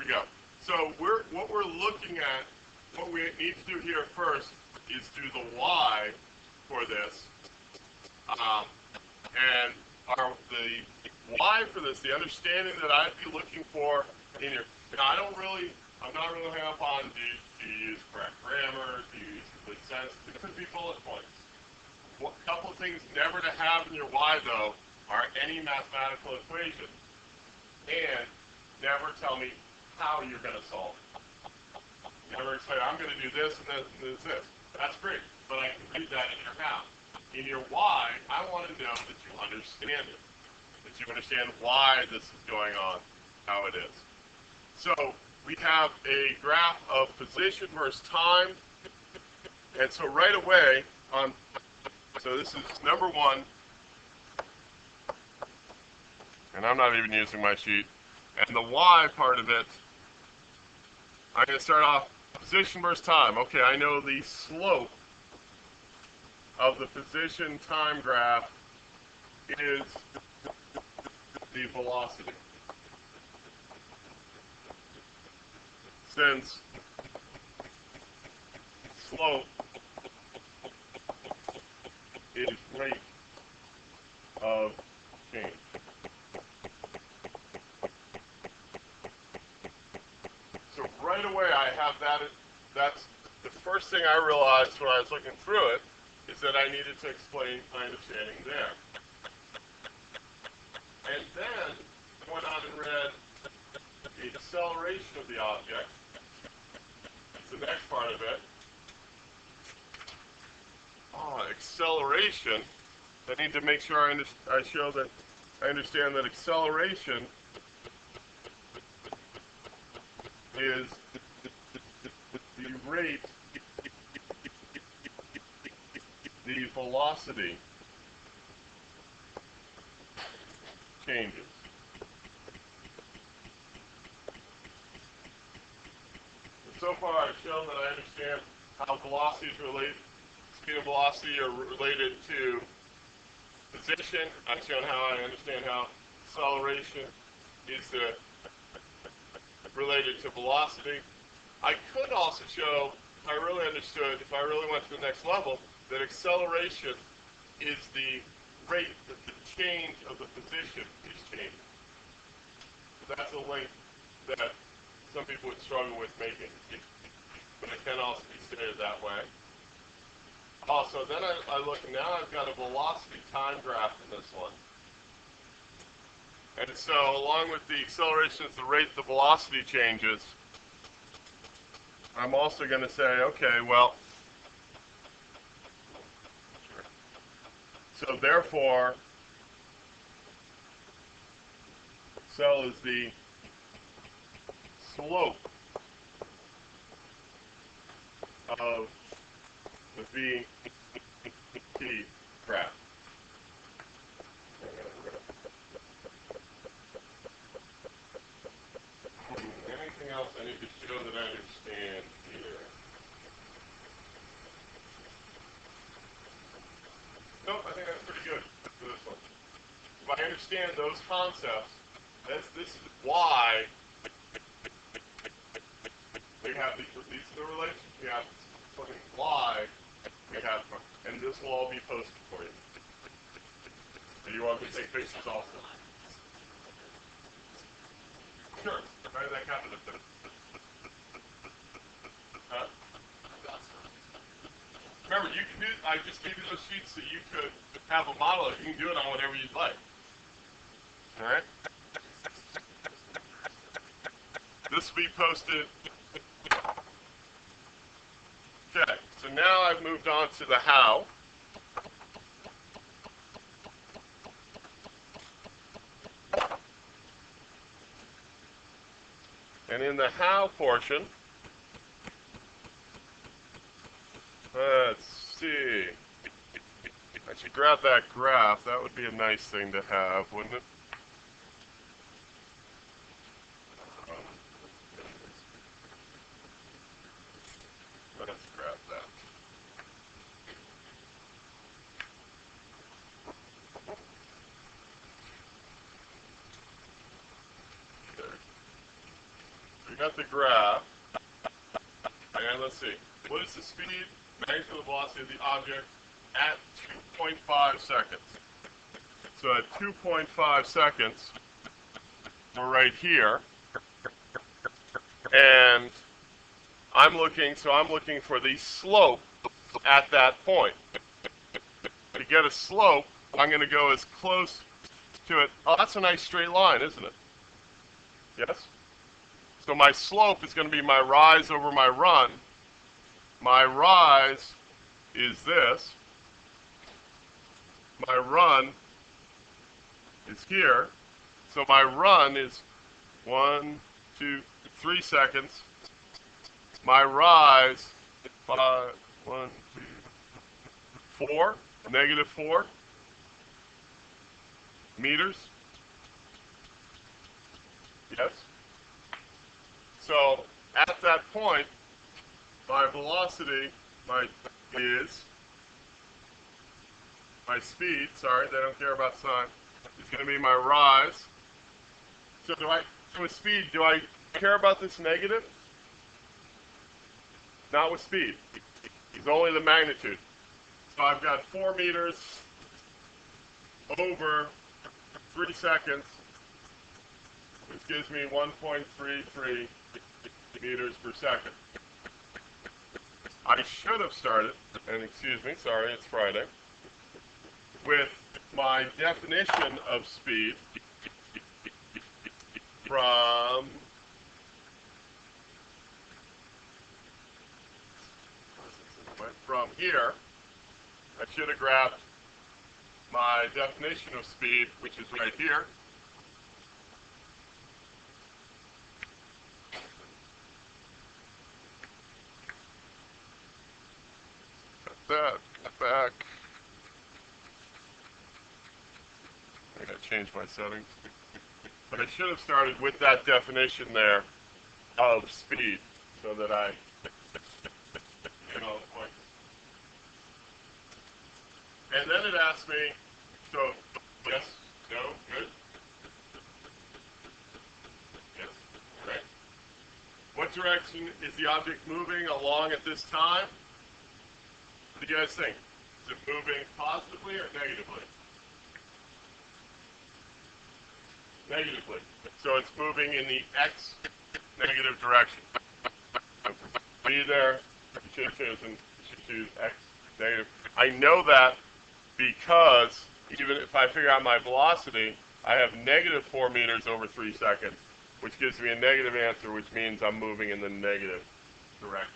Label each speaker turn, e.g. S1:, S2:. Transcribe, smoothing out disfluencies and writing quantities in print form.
S1: we go. So what we're looking at, what we need to do here first is do the y for this. And the y for this, the understanding that I'd be looking for in your, now I'm not really hung up on do you use correct grammar, do you use complete sense, it could be bullet points. A couple of things never to have in your y though are any mathematical equation, and never tell me how you're going to solve it. Never say, I'm going to do this and this. That's great, but I can read that in your how. In your why, I want to know that you understand it, that you understand why this is going on, how it is. So we have a graph of position versus time, and so right away, so this is number one, and I'm not even using my sheet, and the y part of it, I'm going to start off position versus time. Okay, I know the slope of the position time graph is the velocity. Since slope is rate of change. So right away I have that. That's the first thing I realized when I was looking through it, is that I needed to explain my understanding there. And then I went on and read the acceleration of the object. That's the next part of it. Acceleration. I need to make sure I show that I understand that acceleration is the rate, the velocity changes. So far I've shown that I understand how velocities relate, speed and velocity are related to position. I've shown how I understand how acceleration is related to velocity. I could also show, if I really understood, if I really went to the next level, that acceleration is the rate that the change of the position is changing. So that's a link that some people would struggle with making, but it can also be stated that way. Also, then I look, now I've got a velocity time graph in this one. And so along with the acceleration is the rate the velocity changes, I'm also going to say, okay, well, so therefore, cell is the slope of the VT graph. Anything else I need to show that I understand here? Nope, I think that's pretty good for this one. If I understand those concepts, this is why we have these are the relations. We have something why we have, and this will all be posted for you. Do you want me to take pictures also? Sure. Right, that happened. Huh? Remember, you can do. I just gave you those sheets so you could have a model. You can do it on whatever you'd like. All right. This will be posted. Okay. So now I've moved on to the how. And in the how portion, let's see. I should grab that graph. That would be a nice thing to have, wouldn't it? Let's grab that. we got the graph, and let's see. What is the speed, magnitude of the velocity of the object at 2.5 seconds? So at 2.5 seconds, we're right here, and I'm looking for the slope at that point. To get a slope, I'm going to go as close to it. Oh, that's a nice straight line, isn't it? Yes? So my slope is going to be my rise over my run. My rise is this. My run is here. So my run is 1, 2, 3 seconds. My rise, 5, 1, 2, 4, negative 4 meters. Yes? So at that point, my velocity, my speed, sorry, they don't care about sign, is going to be my rise. So with speed, do I care about this negative? Not with speed. It's only the magnitude. So I've got 4 meters over 3 seconds, which gives me 1.33 meters per second. I should have started, and excuse me, sorry, it's Friday, with my definition of speed from here. I should have grabbed my definition of speed, which is right here. Cut that back. I gotta change my settings. But I should have started with that definition there of speed so that I get all the points. And then it asks me, so yes, no, good. Yes, right. What direction is the object moving along at this time? What do you guys think? Is it moving positively or negatively? Negatively. So it's moving in the x negative direction. Be there. You should have chosen. You should choose x negative. I know that because even if I figure out my velocity, I have negative 4 meters over 3 seconds, which gives me a negative answer, which means I'm moving in the negative direction.